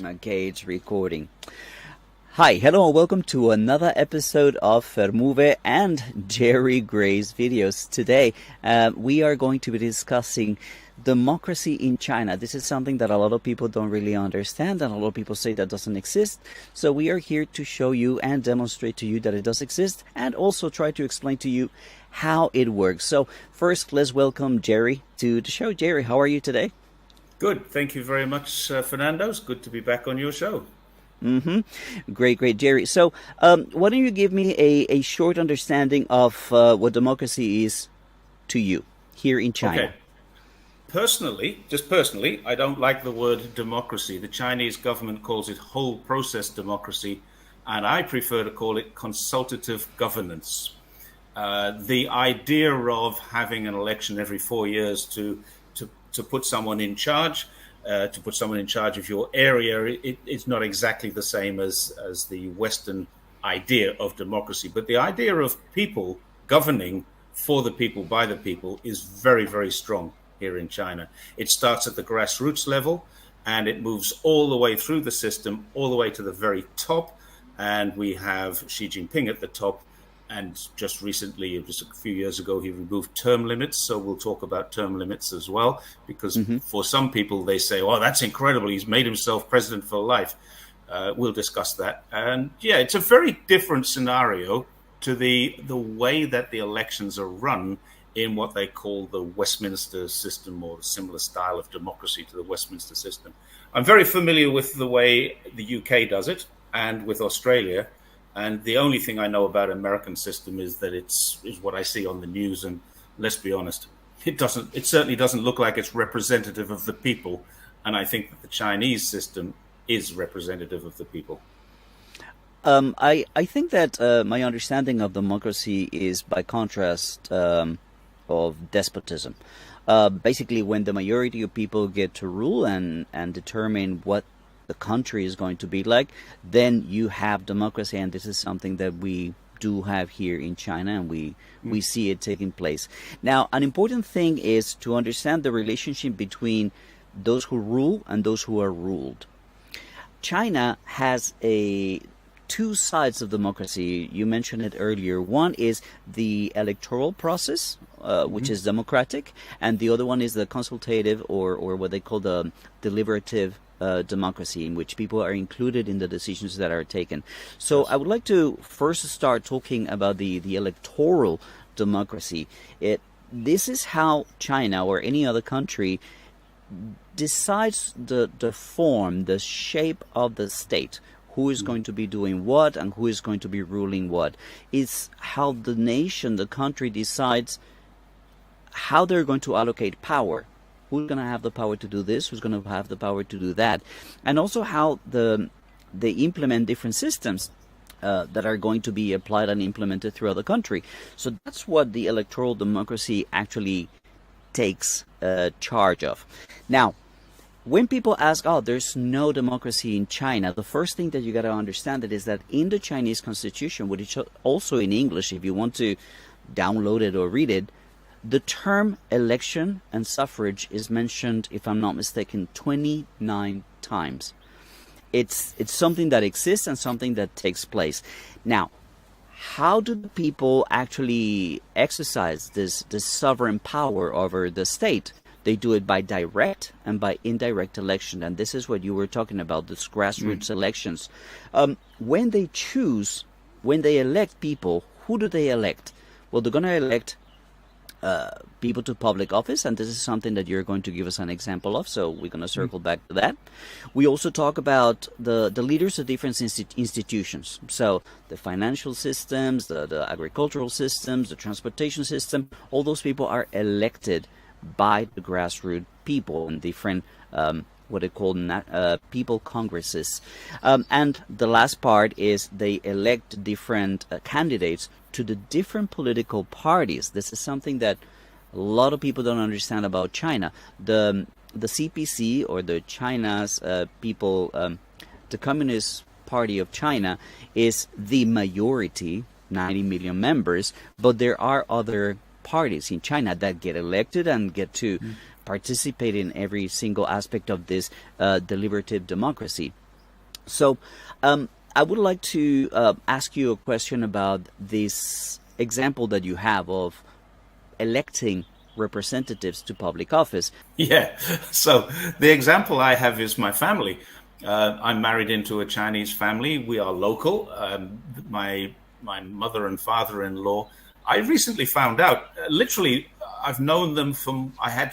Okay, it's recording. Hi, hello, and welcome to another episode of Fermove and Jerry Gray's videos. Today, we are going to be discussing democracy in China. This is something that a lot of people don't really understand, and a lot of people say that doesn't exist. So we are here to show you and demonstrate to you that it does exist, and also try to explain to you how it works. So first, let's welcome Jerry to the show. Jerry, how are you today? Good. Thank you very much, Fernando. It's good to be back on your show. Great, Jerry. So, why don't you give me a short understanding of what democracy is to you here in China? Okay. Just personally, I don't like the word democracy. The Chinese government calls it whole process democracy, and I prefer to call it consultative governance. The idea of having an election every 4 years to put someone in charge, to put someone in charge of your area, it's not exactly the same as the Western idea of democracy. But the idea of people governing for the people, by the people, is very, very strong here in China. It starts at the grassroots level, and it moves all the way through the system, all the way to the very top. And we have Xi Jinping at the top. And just recently, just a few years ago, he removed term limits. So we'll talk about term limits as well, because for some people, they say, oh, that's incredible. He's made himself president for life. We'll discuss that. And yeah, it's a very different scenario to the way that the elections are run in what they call the Westminster system, or a similar style of democracy to the Westminster system. I'm very familiar with the way the UK does it, and with Australia. And the only thing I know about American system is that is what I see on the news. And let's be honest, it certainly doesn't look like it's representative of the people. And I think that the Chinese system is representative of the people. I think that my understanding of democracy is by contrast of despotism. Basically, when the majority of people get to rule and determine what the country is going to be like, then you have democracy, and this is something that we do have here in China, and we see it taking place. Now, an important thing is to understand the relationship between those who rule and those who are ruled. China has two sides of democracy. You mentioned it earlier. One is the electoral process, which is democratic, and the other one is the consultative, or what they call the deliberative democracy, in which people are included in the decisions that are taken. So I would like to first start talking about the electoral democracy. This is how China or any other country decides the form, the shape of the state. Who is going to be doing what and who is going to be ruling what. It's how the nation, the country, decides how they're going to allocate power. Who's going to have the power to do this? Who's going to have the power to do that? And also how they implement different systems that are going to be applied and implemented throughout the country. So that's what the electoral democracy actually takes charge of. Now, when people ask, oh, there's no democracy in China, the first thing that you got to understand is that in the Chinese constitution, which is also in English, if you want to download it or read it, the term election and suffrage is mentioned, if I'm not mistaken, 29 times. It's something that exists and something that takes place. Now, how do the people actually exercise this sovereign power over the state? They do it by direct and by indirect election, and this is what you were talking about, these grassroots elections. When they elect people, who do they elect? Well, they're going to elect people to public office, and this is something that you're going to give us an example of, so we're going to circle back to that. We also talk about the leaders of different institutions, so the financial systems, the agricultural systems, the transportation system. All those people are elected by the grassroots people in different what they call people congresses. And the last part is they elect different candidates to the different political parties. This is something that a lot of people don't understand about China. The CPC, or the China's the Communist Party of China, is the majority, 90 million members, but there are other parties in China that get elected and get to participate in every single aspect of this deliberative democracy. So, I would like to ask you a question about this example that you have of electing representatives to public office. Yeah. So the example I have is my family. I'm married into a Chinese family. We are local. My mother and father-in-law. I recently found out. Literally, I had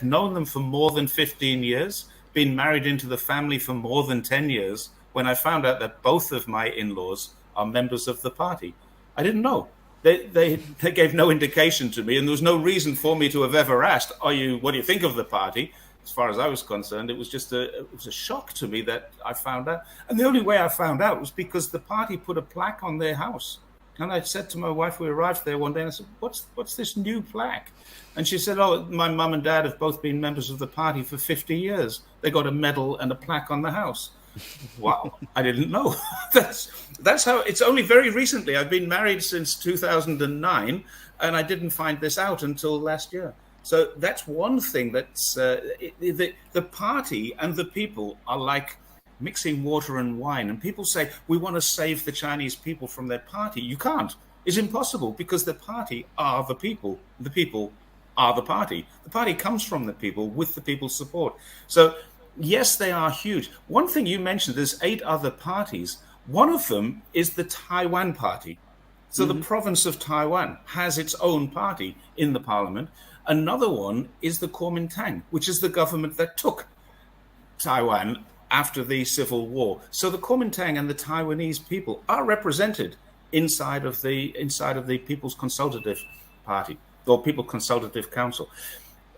known them for more than 15 years. Been married into the family for more than 10 years. When I found out that both of my in-laws are members of the party, I didn't know. They gave no indication to me, and there was no reason for me to have ever asked, what do you think of the party? As far as I was concerned, it was a shock to me that I found out. And the only way I found out was because the party put a plaque on their house. And I said to my wife, we arrived there one day, and I said, what's this new plaque? And she said, oh, my mum and dad have both been members of the party for 50 years. They got a medal and a plaque on the house. Wow, I didn't know. That's how. It's only very recently. I've been married since 2009, and I didn't find this out until last year. So that's one thing. The party and the people are like mixing water and wine. And people say, we want to save the Chinese people from their party. You can't. It's impossible, because the party are the people. The people are the party. The party comes from the people with the people's support. So yes, they are huge. One thing you mentioned, there's 8 other parties. One of them is the Taiwan party. So the province of Taiwan has its own party in the parliament. Another one is the Kuomintang, which is the government that took Taiwan after the Civil War. So the Kuomintang and the Taiwanese people are represented inside of the People's Consultative Party, or People Consultative Council.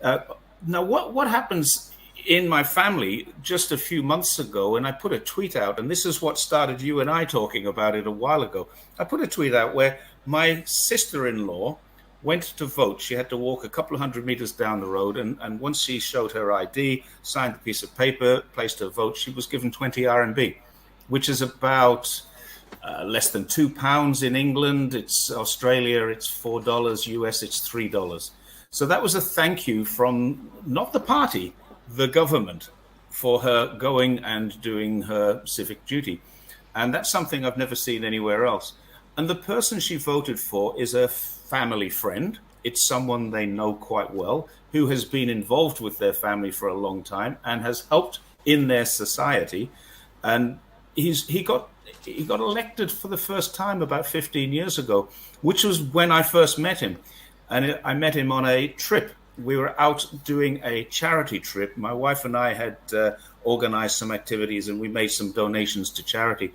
Now, what happens in my family just a few months ago, and I put a tweet out, and this is what started you and I talking about it a while ago. I put a tweet out where my sister-in-law went to vote. She had to walk a couple of 100 meters down the road, and once she showed her ID, signed a piece of paper, placed her vote, she was given 20 RMB, which is about less than £2 in England. It's Australia, it's $4. US, it's $3. So that was a thank you from not the party, the government, for her going and doing her civic duty. And that's something I've never seen anywhere else. And the person she voted for is a family friend. It's someone they know quite well, who has been involved with their family for a long time and has helped in their society. And he got elected for the first time about 15 years ago, which was when I first met him. And I met him on a trip. We were out doing a charity trip. My wife and I had organized some activities, and we made some donations to charity.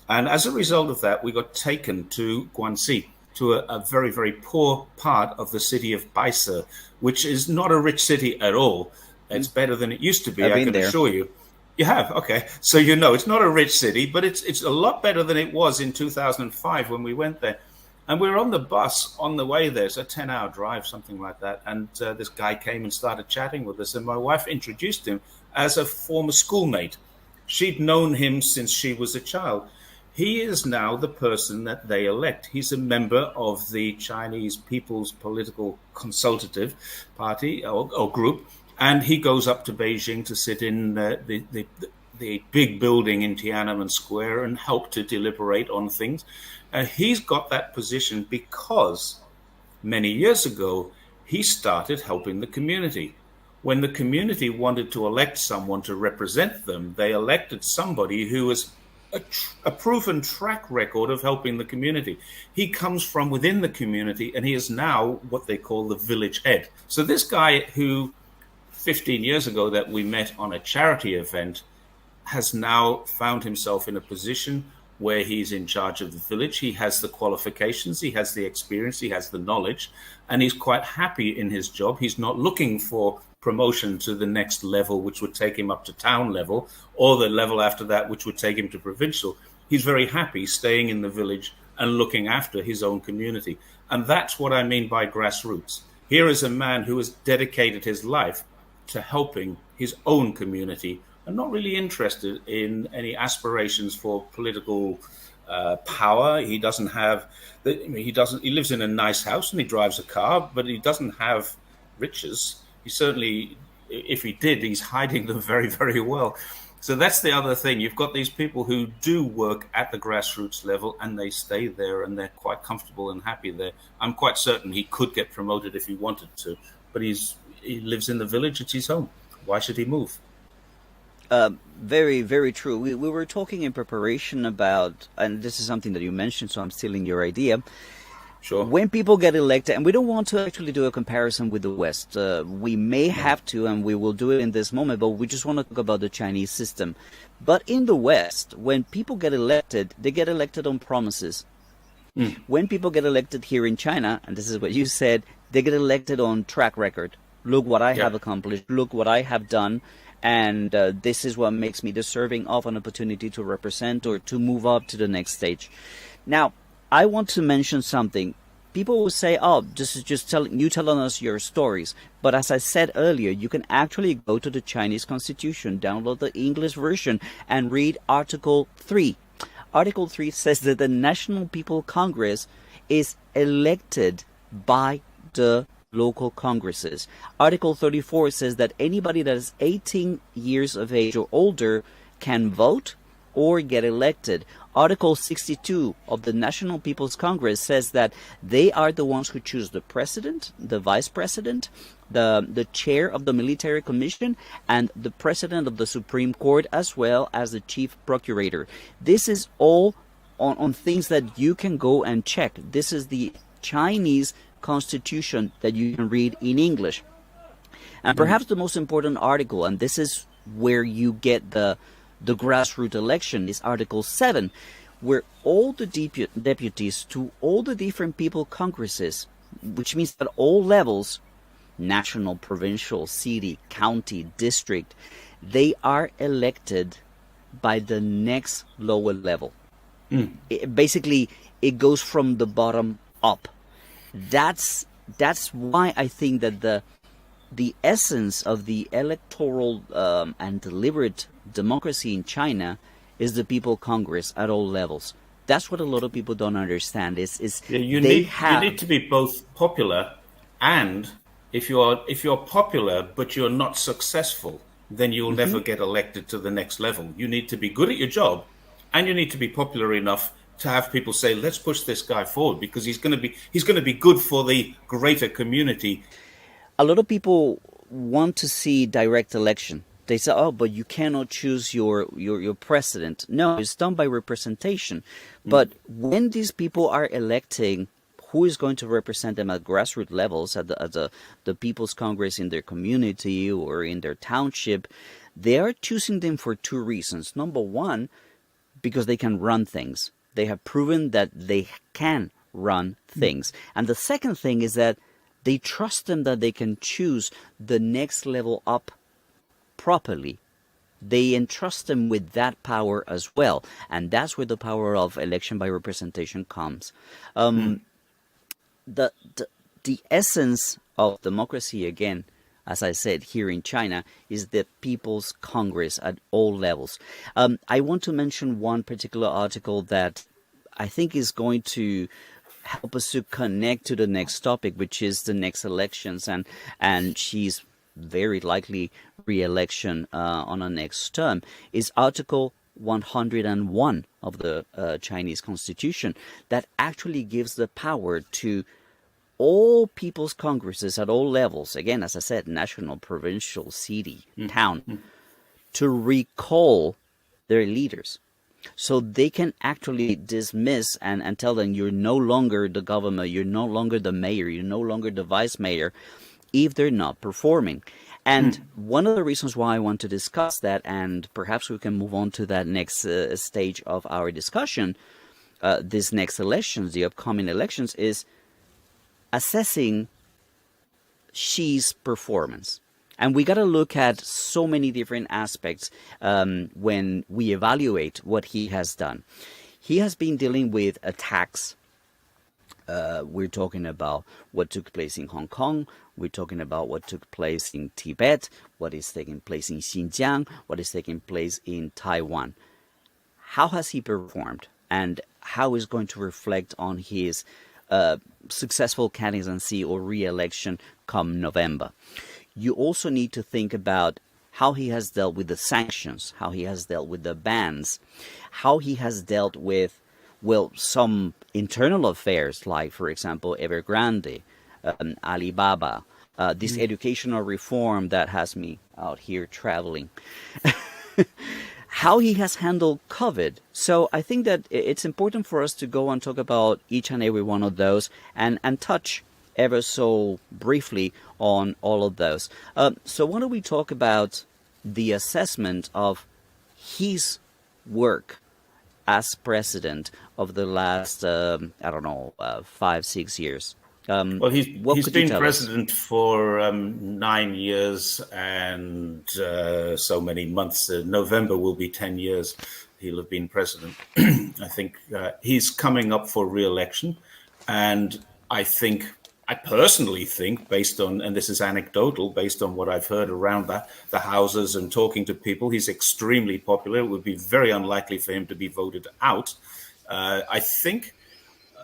And as a result of that, we got taken to Guangxi, to a very, very poor part of the city of Baise, which is not a rich city at all. It's better than it used to be, I can assure you. You have? Okay. So it's not a rich city, but it's a lot better than it was in 2005 when we went there. And we were on the bus on the way there. It's a 10-hour drive, something like that. And this guy came and started chatting with us. And my wife introduced him as a former schoolmate. She'd known him since she was a child. He is now the person that they elect. He's a member of the Chinese People's Political Consultative Party or group. And he goes up to Beijing to sit in the big building in Tiananmen Square and help to deliberate on things. He's got that position because many years ago, he started helping the community. When the community wanted to elect someone to represent them, they elected somebody who was a proven track record of helping the community. He comes from within the community, and he is now what they call the village head. So this guy who 15 years ago that we met on a charity event has now found himself in a position where he's in charge of the village. He has the qualifications, he has the experience, he has the knowledge, and he's quite happy in his job. He's not looking for promotion to the next level, which would take him up to town level, or the level after that, which would take him to provincial. He's very happy staying in the village and looking after his own community. And that's what I mean by grassroots. Here is a man who has dedicated his life to helping his own community, and not really interested in any aspirations for political power. He doesn't have. He lives in a nice house and he drives a car, but he doesn't have riches. He certainly, if he did, he's hiding them very, very well. So that's the other thing. You've got these people who do work at the grassroots level and they stay there and they're quite comfortable and happy there. I'm quite certain he could get promoted if he wanted to, but he lives in the village. It's his home. Why should he move? Very, very true. We were talking in preparation about, and this is something that you mentioned, so I'm stealing your idea. Sure. When people get elected, and we don't want to actually do a comparison with the West, we may have to, and we will do it in this moment, but we just want to talk about the Chinese system. But in the West, when people get elected, they get elected on promises. When people get elected here in China, and this is what you said, they get elected on track record. Look what I have accomplished. Look what I have done. And this is what makes me deserving of an opportunity to represent or to move up to the next stage. Now, I want to mention something. People will say, oh, this is just telling us your stories. But as I said earlier, you can actually go to the Chinese Constitution, download the English version, and read Article 3. Article 3 says that the National People Congress is elected by the local congresses. Article 34 says that anybody that is 18 years of age or older can vote or get elected. Article 62 of the National People's Congress says that they are the ones who choose the president, the vice president, the chair of the military commission, and the president of the Supreme Court, as well as the chief procurator. This is all on things that you can go and check. This is the Chinese Constitution that you can read in English. And perhaps the most important article, and this is where you get the grassroots election, is Article 7, where all the deputies to all the different people congresses, which means at all levels, national, provincial, city, county, district, they are elected by the next lower level. Basically, it goes from the bottom up. That's why I think that the essence of the electoral and deliberate democracy in China is the People Congress at all levels. That's what a lot of people don't understand. You need to be both popular, and if you're popular but you're not successful, then you'll never get elected to the next level. You need to be good at your job, and you need to be popular enough to have people say, let's push this guy forward because he's going to be good for the greater community. A lot of people want to see direct election. They say, oh, but you cannot choose your president. No, it's done by representation. But when these people are electing who is going to represent them at grassroots levels, at the People's Congress in their community or in their township, they are choosing them for two reasons. Number one, because they can run things. They have proven that they can run things. And the second thing is that they trust them that they can choose the next level up properly. They entrust them with that power as well. And that's where the power of election by representation comes. The essence of democracy, again, as I said, here in China, is the People's Congress at all levels. I want to mention one particular article that I think is going to help us to connect to the next topic, which is the next elections, and she's very likely re-election on a next term, is Article 101 of the Chinese Constitution that actually gives the power to all people's congresses at all levels, again, as I said, national, provincial, city, town, to recall their leaders. So they can actually dismiss and tell them you're no longer the governor, you're no longer the mayor, you're no longer the vice mayor, if they're not performing. And one of the reasons why I want to discuss that, and perhaps we can move on to that next stage of our discussion, this next elections, the upcoming elections, is assessing Xi's performance. And we got to look at so many different aspects when we evaluate what he has done. He has been dealing with attacks. We're talking about what took place in Hong Kong. We're talking about what took place in Tibet, what is taking place in Xinjiang, what is taking place in Taiwan. How has he performed? And how is going to reflect on his successful candidacy or re-election come November? You also need to think about how he has dealt with the sanctions, how he has dealt with the bans, how he has dealt with, well, some internal affairs, like, for example, Evergrande, Alibaba, this educational reform that has me out here traveling, how he has handled COVID. So I think that it's important for us to go and talk about each and every one of those and touch ever so briefly on all of those. So why don't we talk about the assessment of his work as president of the last, I don't know, 5-6 years? Well, what he's could you been tell us? president for 9 years and so many months. November will be 10 years. He'll have been president. I think he's coming up for re-election, and I personally think, based on, and this is anecdotal, based on what I've heard around the houses and talking to people, he's extremely popular. It would be very unlikely for him to be voted out. I think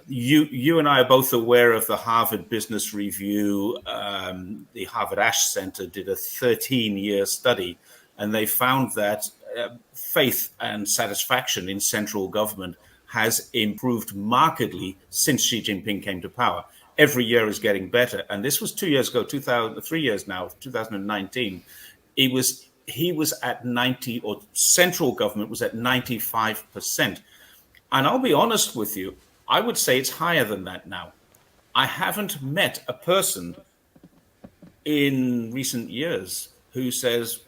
you and I are both aware of the Harvard Business Review. The Harvard Ash Center did a 13-year study, and they found that faith and satisfaction in central government has improved markedly since Xi Jinping came to power. Every year is getting better. And this was 2 years ago, 3 years now, 2019. He was at 90, or central government was at 95%. And I'll be honest with you, I would say it's higher than that now. I haven't met a person in recent years who says,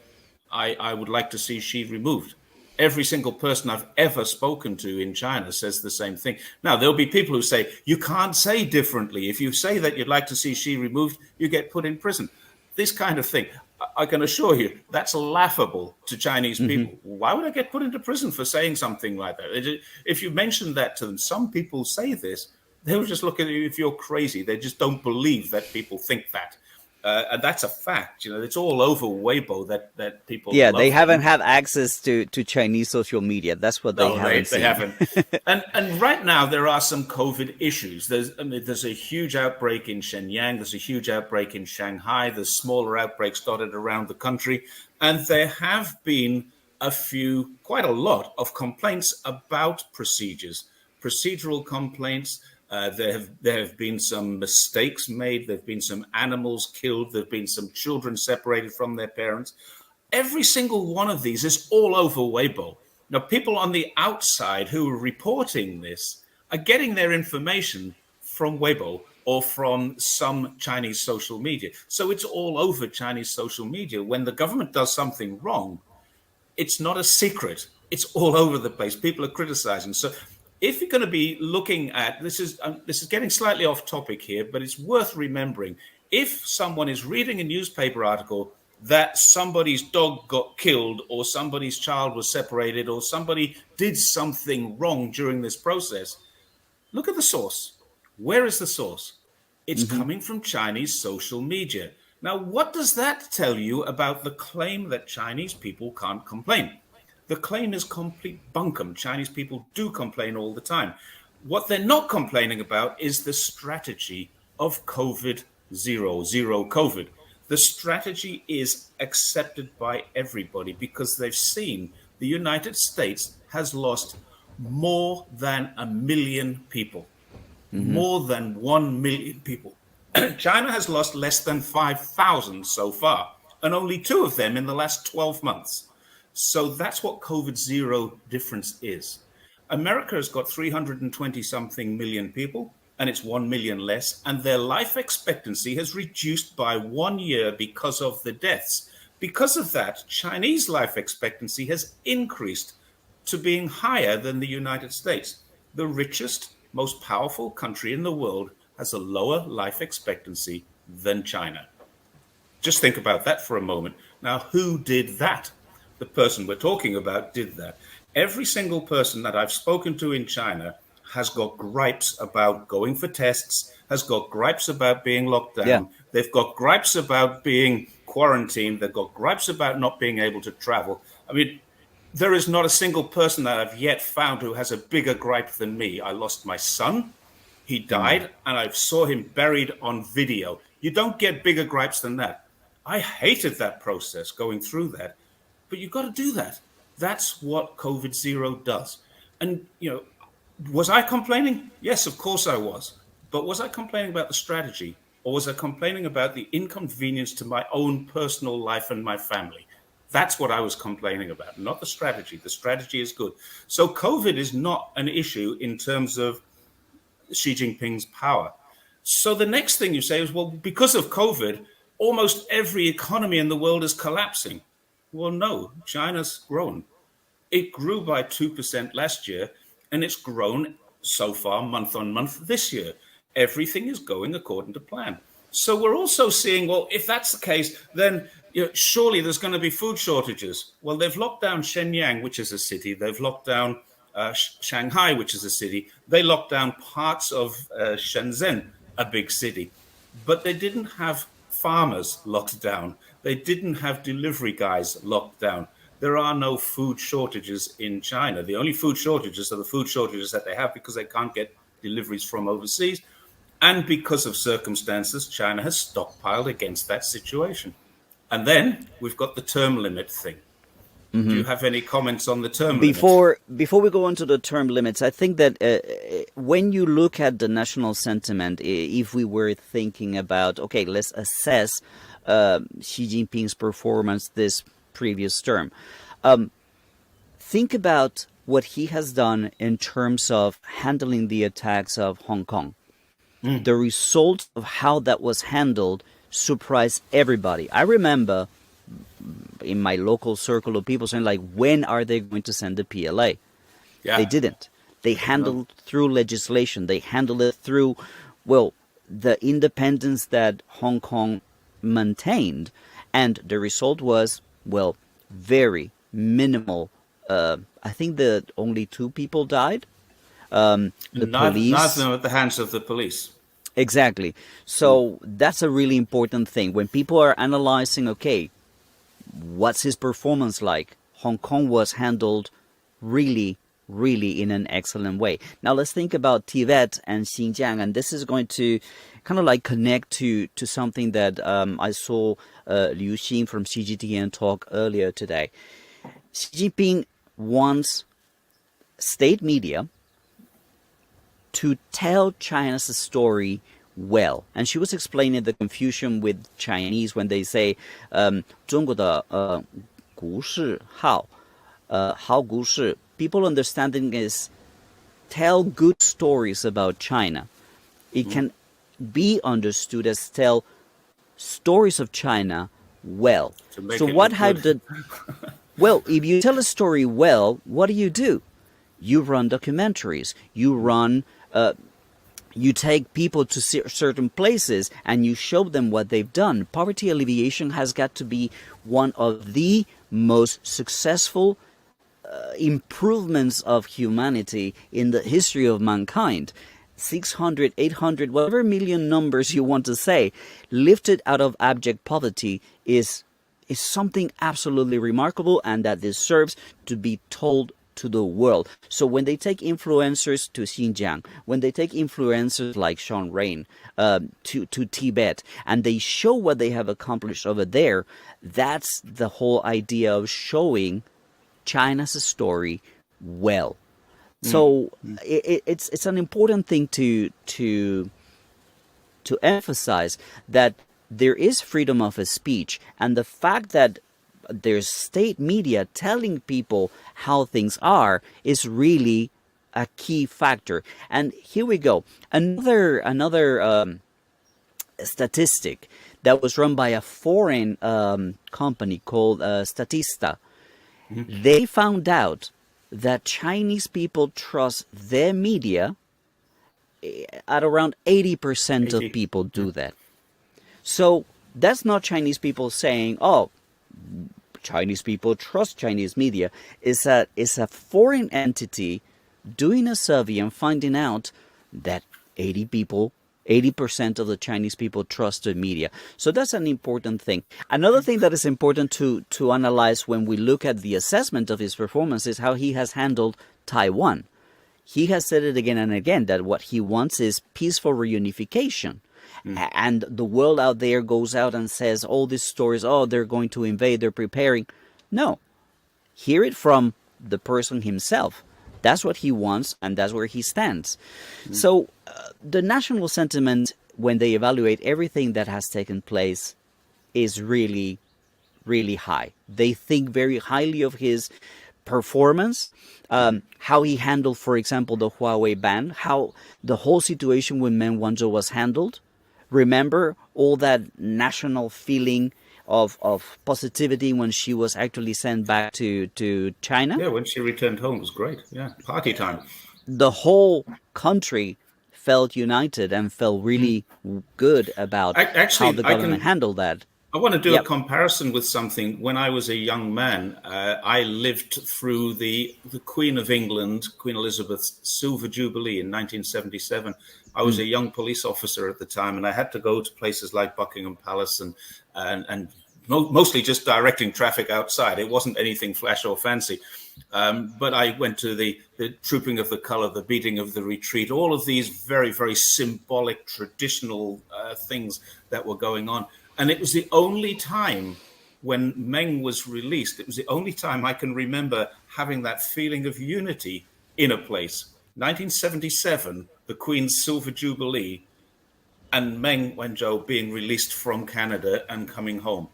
I would like to see Xi removed. Every single person I've ever spoken to in China says the same thing. Now, there'll be people who say, you can't say differently. If you say that you'd like to see Xi removed, you get put in prison. This kind of thing. I can assure you, that's laughable to Chinese people. Why would I get put into prison for saying something like that? If you mention that to them, some people say this, they'll just look at you if you're crazy. They just don't believe that people think that. And that's a fact. It's all over Weibo that people. Yeah, love they haven't them. had access to Chinese social media. That's what No, haven't they seen. haven't. And right now there are some COVID issues. There's a huge outbreak in Shenyang. There's a huge outbreak in Shanghai. There's smaller outbreaks dotted around the country, and there have been quite a lot of complaints about procedural complaints. There have been some mistakes made. There have been some animals killed. There have been some children separated from their parents. Every single one of these is all over Weibo. Now, people on the outside who are reporting this are getting their information from Weibo or from some Chinese social media. So it's all over Chinese social media. When the government does something wrong, it's not a secret. It's all over the place. People are criticizing. So if you're going to be looking at this is getting slightly off topic here, but it's worth remembering. If someone is reading a newspaper article that somebody's dog got killed or somebody's child was separated or somebody did something wrong during this process, look at the source. Where is the source? It's coming from Chinese social media. Now, what does that tell you about the claim that Chinese people can't complain? The claim is complete bunkum. Chinese people do complain all the time. What they're not complaining about is the strategy of zero COVID. The strategy is accepted by everybody because they've seen the United States has lost more than 1 million people. More than 1 million people. China has lost less than 5,000 so far, and only 2 of them in the last 12 months. So that's what COVID zero difference is. America has got 320 something million people, and it's 1 million less, and their life expectancy has reduced by 1 year because of the deaths. Because of that, Chinese life expectancy has increased to being higher than the United States. The richest, most powerful country in the world has a lower life expectancy than China. Just think about that for a moment. Now, who did that? The person we're talking about did that. Every single person that I've spoken to in China has got gripes about going for tests, has got gripes about being locked down. Yeah. They've got gripes about being quarantined. They've got gripes about not being able to travel. I mean, there is not a single person that I've yet found who has a bigger gripe than me. I lost my son. He died, and I saw him buried on video. You don't get bigger gripes than that. I hated that process, going through that. But you've got to do that. That's what COVID zero does. And, was I complaining? Yes, of course I was. But was I complaining about the strategy, or was I complaining about the inconvenience to my own personal life and my family? That's what I was complaining about, not the strategy. The strategy is good. So COVID is not an issue in terms of Xi Jinping's power. So the next thing you say is, well, because of COVID, almost every economy in the world is collapsing. Well, no, China's grown. It grew by 2% last year, and it's grown so far month on month this year. Everything is going according to plan. So we're also seeing, well, if that's the case, then surely there's going to be food shortages. Well, they've locked down Shenyang, which is a city. They've locked down Shanghai, which is a city. They locked down parts of Shenzhen, a big city. But they didn't have farmers locked down. They didn't have delivery guys locked down. There are no food shortages in China. The only food shortages are the food shortages that they have because they can't get deliveries from overseas. And because of circumstances, China has stockpiled against that situation. And then we've got the term limit thing. Mm-hmm. Do you have any comments on the term limits? Before we go into the term limits, I think that when you look at the national sentiment, if we were thinking about, okay, let's assess Xi Jinping's performance this previous term, think about what he has done in terms of handling the attacks of Hong Kong. The result of how that was handled surprised everybody. I remember in my local circle of people saying, like, when are they going to send the PLA? Yeah. They didn't. They handled through legislation. They handled it through, well, the independence that Hong Kong maintained. And the result was, well, very minimal. I think that only 2 people died. The police. None of them at the hands of the police. Exactly. So that's a really important thing. When people are analyzing, okay, what's his performance like? Hong Kong was handled really, really in an excellent way. Now let's think about Tibet and Xinjiang, and this is going to kind of like connect to something that I saw Liu Xin from CGTN talk earlier today. Xi Jinping wants state media to tell China's story well. And she was explaining the confusion with Chinese when they say 中国的股市好股市. People understanding is tell good stories about China. It can be understood as tell stories of China well. So what have the well, if you tell a story well, what do? You run documentaries. You take people to certain places and you show them what they've done. Poverty alleviation has got to be one of the most successful improvements of humanity in the history of mankind. 600, 800, whatever million numbers you want to say, lifted out of abject poverty is something absolutely remarkable, and that deserves to be told to the world. So when they take influencers to Xinjiang, when they take influencers like Sean Rain to Tibet, and they show what they have accomplished over there, that's the whole idea of showing China's story well. So it's an important thing to emphasize that there is freedom of speech, and the fact that there's state media telling people how things are is really a key factor. And here we go. Another statistic that was run by a foreign company called Statista. They found out that Chinese people trust their media at around 80% of people do that. So that's not Chinese people saying, oh, Chinese people trust Chinese media. It's a foreign entity doing a survey and finding out that 80% of the Chinese people trust the media. So that's an important thing. Another thing that is important to analyze when we look at the assessment of his performance is how he has handled Taiwan. He has said it again and again that what he wants is peaceful reunification. And the world out there goes out and says all these stories, oh, they're going to invade, they're preparing. No, Hear it from the person himself. That's what he wants, and that's where he stands. So, the national sentiment, when they evaluate everything that has taken place, is really, really high. They think very highly of his performance, how he handled, for example, the Huawei ban, how the whole situation with Meng WanZhou was handled. Remember all that national feeling of positivity when she was actually sent back to China? Yeah, when she returned home, it was great. Yeah, party time. The whole country felt united and felt really good about how Actually, the government handled that. I want to do a Yep. comparison with something. When I was a young man, I lived through the Queen of England, Queen Elizabeth's Silver Jubilee in 1977. I was a young police officer at the time, and I had to go to places like Buckingham Palace and mostly just directing traffic outside. It wasn't anything flash or fancy. But I went to the Trooping of the Colour, the Beating of the Retreat, all of these very, very symbolic, traditional things that were going on. And it was the only time when Meng was released, it was the only time I can remember having that feeling of unity in a place. 1977, the Queen's Silver Jubilee, and Meng WanZhou being released from Canada and coming home.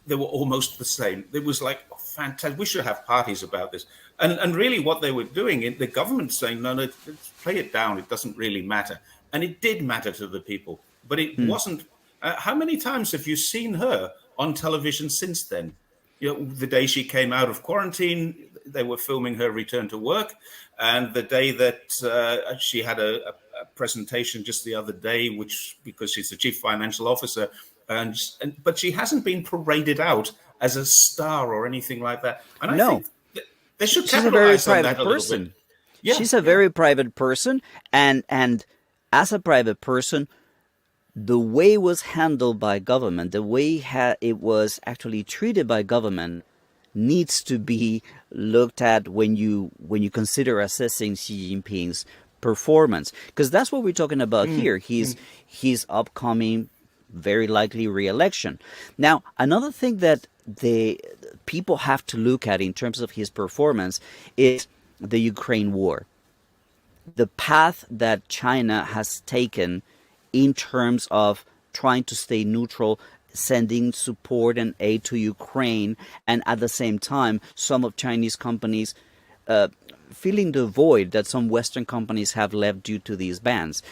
They were almost the same. It was like, oh, fantastic. We should have parties about this. And really what they were doing, the government saying, no, let's play it down. It doesn't really matter. And it did matter to the people. But it wasn't. How many times have you seen her on television since then? You know, the day she came out of quarantine, they were filming her return to work. And the day that she had a presentation just the other day, which because she's the chief financial officer, but she hasn't been paraded out as a star or anything like that. And I No, think they should she's a very capitalize on that private a little bit. person. Yeah, She's a yeah. very private person, and as a private person, the way it was handled by government, the way it was actually treated by government, needs to be looked at when you consider assessing Xi Jinping's performance, because that's what we're talking about here. His upcoming, very likely re-election. Now, another thing that the people have to look at in terms of his performance is the Ukraine war, the path that China has taken in terms of trying to stay neutral, sending support and aid to Ukraine, and at the same time, some of Chinese companies filling the void that some Western companies have left due to these bans.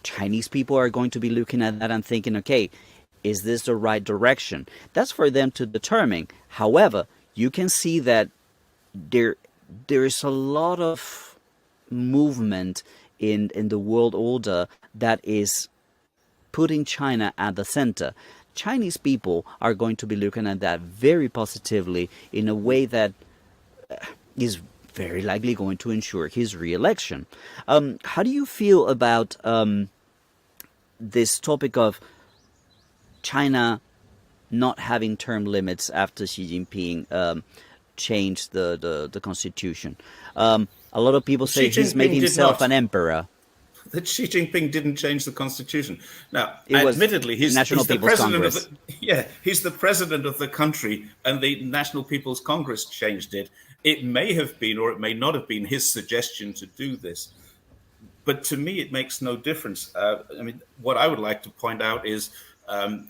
Chinese people are going to be looking at that and thinking, okay, is this the right direction? That's for them to determine. However, you can see that there is a lot of movement in the world order that is putting China at the center. Chinese people are going to be looking at that very positively in a way that is very likely going to ensure his re-election. How do you feel about this topic of China not having term limits after Xi Jinping changed the constitution? A lot of people say Xi he's made Jinping did himself not. an emperor. That Xi Jinping didn't change the constitution. Now, It was admittedly, National he's the People's president of Congress. he's the president of the country, and the National People's Congress changed it. It may have been, or it may not have been, his suggestion to do this. But to me, it makes no difference. I mean, what I would like to point out is,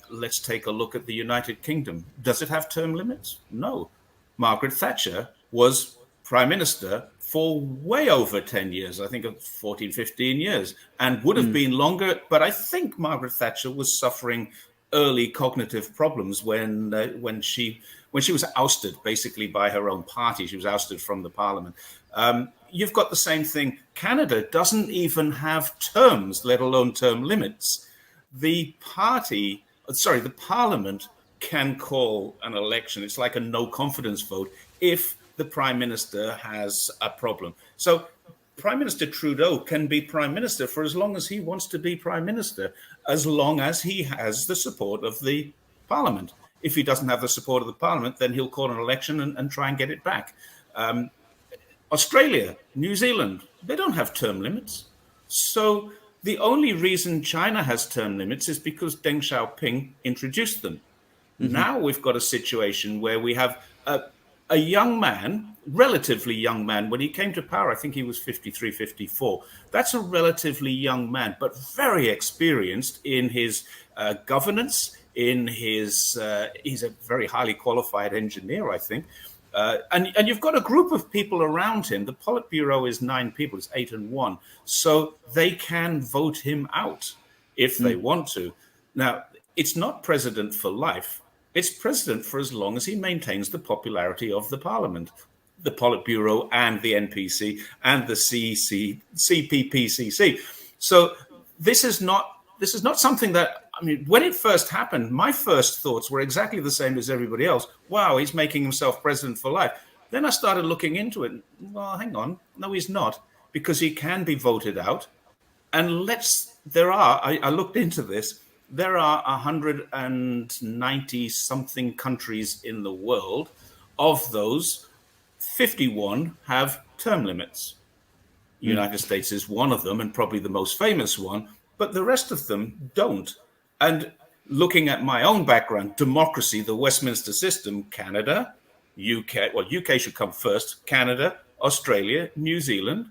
let's take a look at the United Kingdom. Does it have term limits? No. Margaret Thatcher was prime minister for way over 10 years, I think 14, 15 years, and would have been longer. But I think Margaret Thatcher was suffering early cognitive problems when she was ousted basically by her own party. She was ousted from the parliament. You've got the same thing. Canada doesn't even have terms, let alone term limits. The parliament can call an election. It's like a no confidence vote if the prime minister has a problem. So Prime Minister Trudeau can be prime minister for as long as he wants to be prime minister, as long as he has the support of the parliament. If he doesn't have the support of the parliament, then he'll call an election and try and get it back. Australia, New Zealand, they don't have term limits. So the only reason China has term limits is because Deng Xiaoping introduced them. Now we've got a situation where we have a a young man, relatively young man, when he came to power, I think he was 53, 54. That's a relatively young man, but very experienced in his governance, in his, he's a very highly qualified engineer, I think. And you've got a group of people around him. The Politburo is 9 people, it's 8 and 1. So they can vote him out if they want to. Now, it's not president for life. It's president for as long as he maintains the popularity of the parliament, the Politburo and the NPC and the CPPCC. So this is not something that, I mean, when it first happened, my first thoughts were exactly the same as everybody else. Wow, he's making himself president for life. Then I started looking into it. Well, hang on. No, he's not, because he can be voted out. And I looked into this. There are 190 something countries in the world. Of those, 51 have term limits. United States is one of them, and probably the most famous one, but the rest of them don't. And looking at my own background, democracy, the Westminster system, Canada, UK, well, UK should come first, Canada, Australia, New Zealand,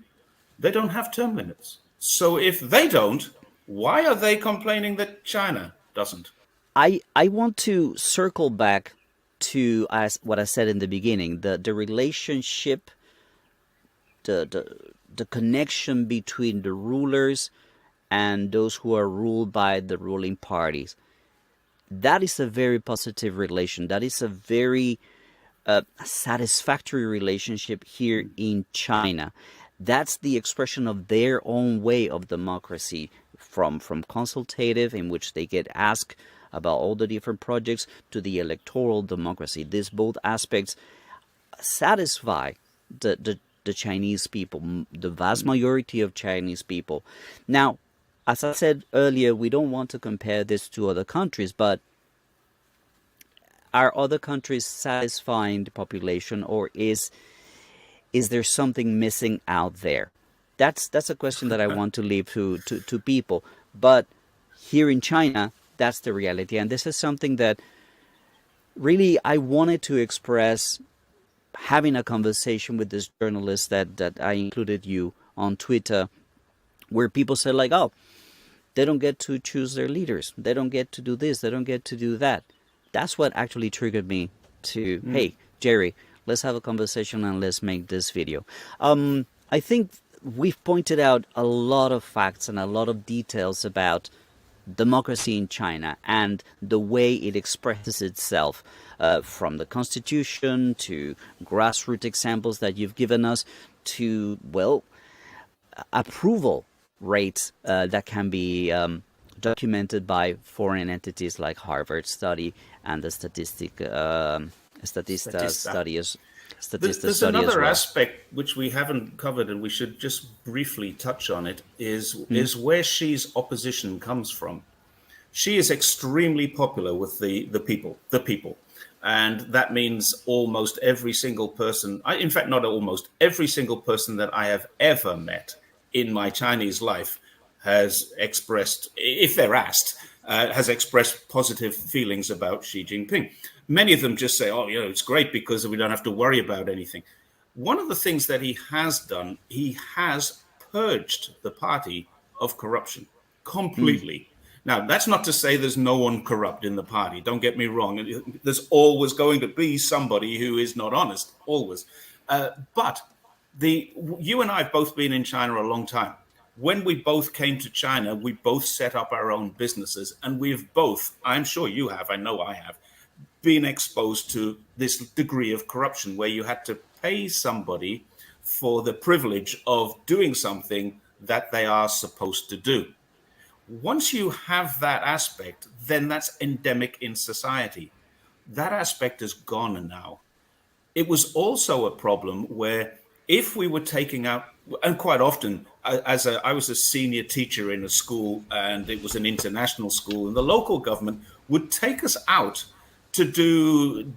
they don't have term limits. So if they don't, why are they complaining that China doesn't? I want to circle back to what I said in the beginning, the relationship, the connection between the rulers and those who are ruled by the ruling parties. That is a very positive relation. That is a very satisfactory relationship here in China. That's the expression of their own way of democracy, from consultative, in which they get asked about all the different projects, to the electoral democracy. These both aspects satisfy the Chinese people, the vast majority of Chinese people. Now, as I said earlier, we don't want to compare this to other countries, but are other countries satisfying the population, or is there something missing out there? That's a question that I want to leave to people. But here in China, that's the reality. And this is something that really I wanted to express, having a conversation with this journalist that I included you on Twitter, where people say like, oh, they don't get to choose their leaders. They don't get to do this. They don't get to do that. That's what actually triggered me to, hey, Jerry, let's have a conversation and let's make this video. I think we've pointed out a lot of facts and a lot of details about democracy in China and the way it expresses itself, from the constitution to grassroots examples that you've given us to, well, approval rates that can be documented by foreign entities like Harvard study and the Statista study as There's another aspect which we haven't covered, and we should just briefly touch on it, is where Xi's opposition comes from. Xi is extremely popular with the people. And that means almost every single person, in fact, not almost, every single person that I have ever met in my Chinese life has expressed, if they're asked, has expressed positive feelings about Xi Jinping. Many of them just say, oh, it's great because we don't have to worry about anything. One of the things that he has done, he has purged the party of corruption completely. Now, that's not to say there's no one corrupt in the party. Don't get me wrong. There's always going to be somebody who is not honest, always. But you and I have both been in China a long time. When we both came to China, we both set up our own businesses, and we've both, I'm sure you have, I know I have, been exposed to this degree of corruption where you had to pay somebody for the privilege of doing something that they are supposed to do. Once you have that aspect, then that's endemic in society. That aspect is gone now. It was also a problem where if we were taking out, and quite often, I was a senior teacher in a school, and it was an international school, and the local government would take us out to do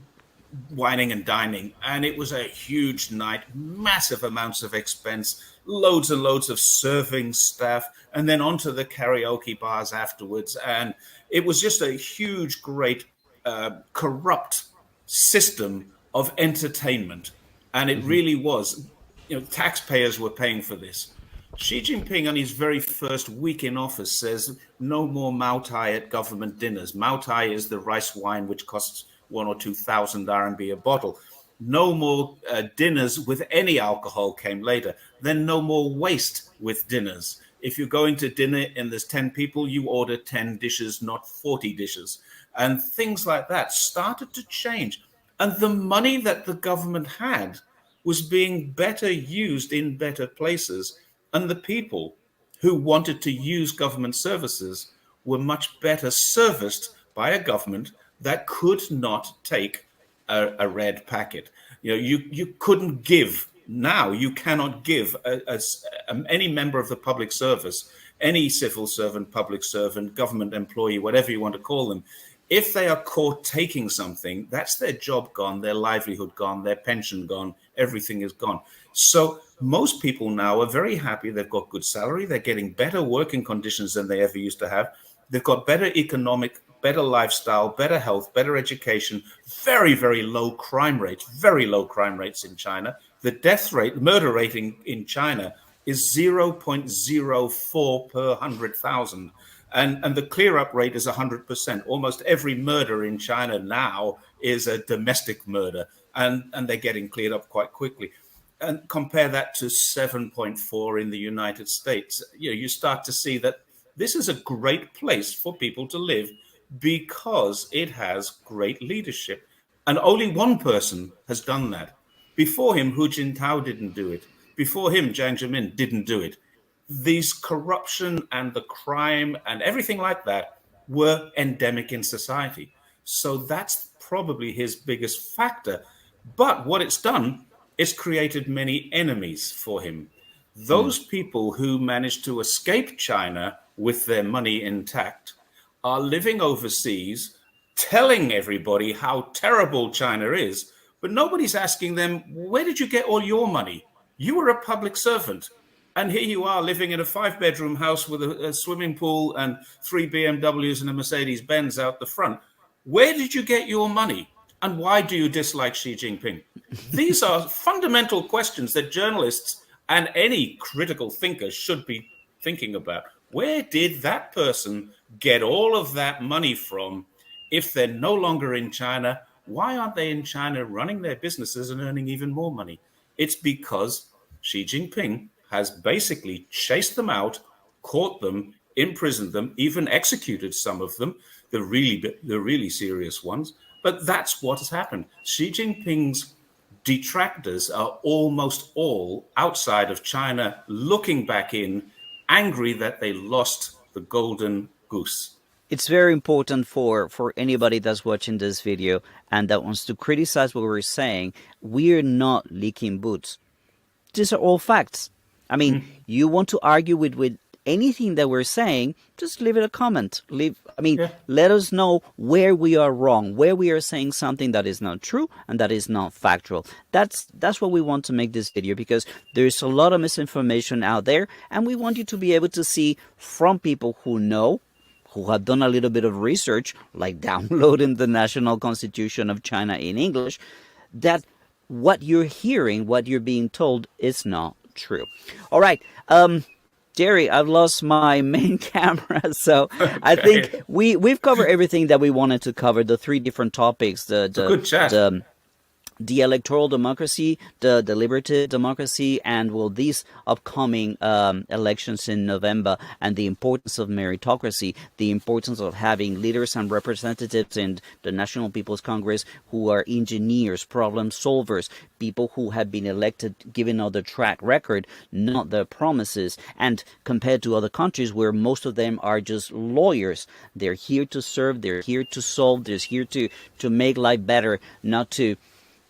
wining and dining. And it was a huge night, massive amounts of expense, loads and loads of serving staff, and then onto the karaoke bars afterwards. And it was just a huge, great, corrupt system of entertainment. And it really was, taxpayers were paying for this. Xi Jinping, on his very first week in office, says no more Mao Tai at government dinners. Mao Tai is the rice wine which costs 1 or 2,000 RMB a bottle. No more dinners with any alcohol came later. Then no more waste with dinners. If you're going to dinner and there's 10 people, you order 10 dishes, not 40 dishes. And things like that started to change. And the money that the government had was being better used in better places. And the people who wanted to use government services were much better serviced by a government that could not take a red packet. You couldn't give. Now you cannot give any member of the public service, any civil servant, public servant, government employee, whatever you want to call them. If they are caught taking something, that's their job gone, their livelihood gone, their pension gone, everything is gone. So most people now are very happy. They've got good salary. They're getting better working conditions than they ever used to have. They've got better economic, better lifestyle, better health, better education, very, very low crime rates in China. The death rate, murder rate in China is 0.04 per 100,000. And the clear-up rate is 100%. Almost every murder in China now is a domestic murder, and they're getting cleared up quite quickly. And compare that to 7.4 in the United States. You start to see that this is a great place for people to live because it has great leadership. And only one person has done that. Before him, Hu Jintao didn't do it. Before him, Jiang Zemin didn't do it. These corruption and the crime and everything like that were endemic in society. So that's probably his biggest factor. But what it's done is created many enemies for him. Those people who managed to escape China with their money intact are living overseas, telling everybody how terrible China is, but nobody's asking them, where did you get all your money? You were a public servant. And here you are living in a 5-bedroom house with a swimming pool and 3 BMWs and a Mercedes-Benz out the front. Where did you get your money? And why do you dislike Xi Jinping? These are fundamental questions that journalists and any critical thinker should be thinking about. Where did that person get all of that money from? If they're no longer in China, why aren't they in China running their businesses and earning even more money? It's because Xi Jinping has basically chased them out, caught them, imprisoned them, even executed some of them, the really serious ones. But that's what has happened. Xi Jinping's detractors are almost all outside of China, looking back in, angry that they lost the golden goose. It's very important for anybody that's watching this video and that wants to criticize what we're saying. We're not leaking boots. These are all facts. I mean, you want to argue with anything that we're saying, just leave it a comment. Let us know where we are wrong, where we are saying something that is not true and that is not factual. That's what we want to make this video, because there's a lot of misinformation out there, and we want you to be able to see from people who know, who have done a little bit of research, like downloading the National Constitution of China in English, that what you're hearing, what you're being told is not true. All right. Jerry, I've lost my main camera, so okay. I think we've covered everything that we wanted to cover, the 3 different topics, good chat. The electoral democracy, the deliberative democracy, and these upcoming elections in November, and the importance of meritocracy, the importance of having leaders and representatives in the National People's Congress who are engineers, problem solvers, people who have been elected given out the track record, not the promises, and compared to other countries where most of them are just lawyers. They're here to serve, they're here to solve, they're here to make life better, not to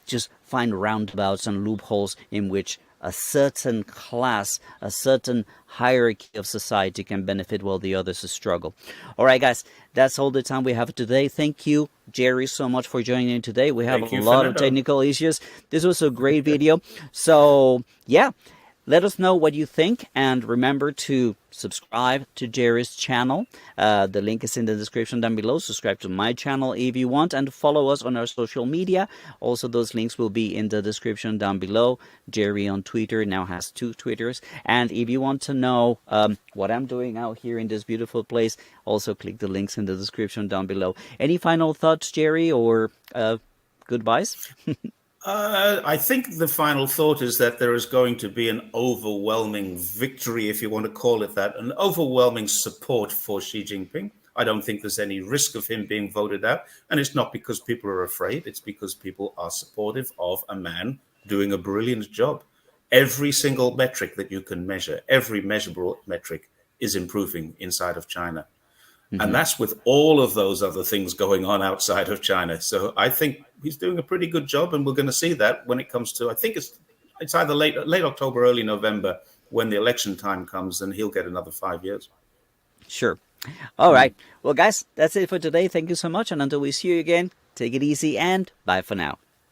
just find roundabouts and loopholes in which a certain class, a certain hierarchy of society can benefit while the others struggle. All right, guys, that's all the time we have today. Thank you, Jerry, so much for joining in today. We have a lot of technical issues. This was a great video. So, yeah, Let us know what you think, and remember to subscribe to Jerry's channel. The link is in the description down below. Subscribe to my channel if you want, and follow us on our social media. Also, those links will be in the description down below. Jerry on Twitter now has 2 Twitters. And if you want to know what I'm doing out here in this beautiful place, also click the links in the description down below. Any final thoughts, Jerry, or goodbyes? I think the final thought is that there is going to be an overwhelming victory, if you want to call it that, an overwhelming support for Xi Jinping. I don't think there's any risk of him being voted out. And it's not because people are afraid. It's because people are supportive of a man doing a brilliant job. Every single metric that you can measure, every measurable metric is improving inside of China. And that's with all of those other things going on outside of China. So I think he's doing a pretty good job, and we're going to see that when it comes to, I think it's either late October, early November, when the election time comes, and he'll get another 5 years. Sure. All right. Well, guys, that's it for today. Thank you so much. And until we see you again, take it easy and bye for now.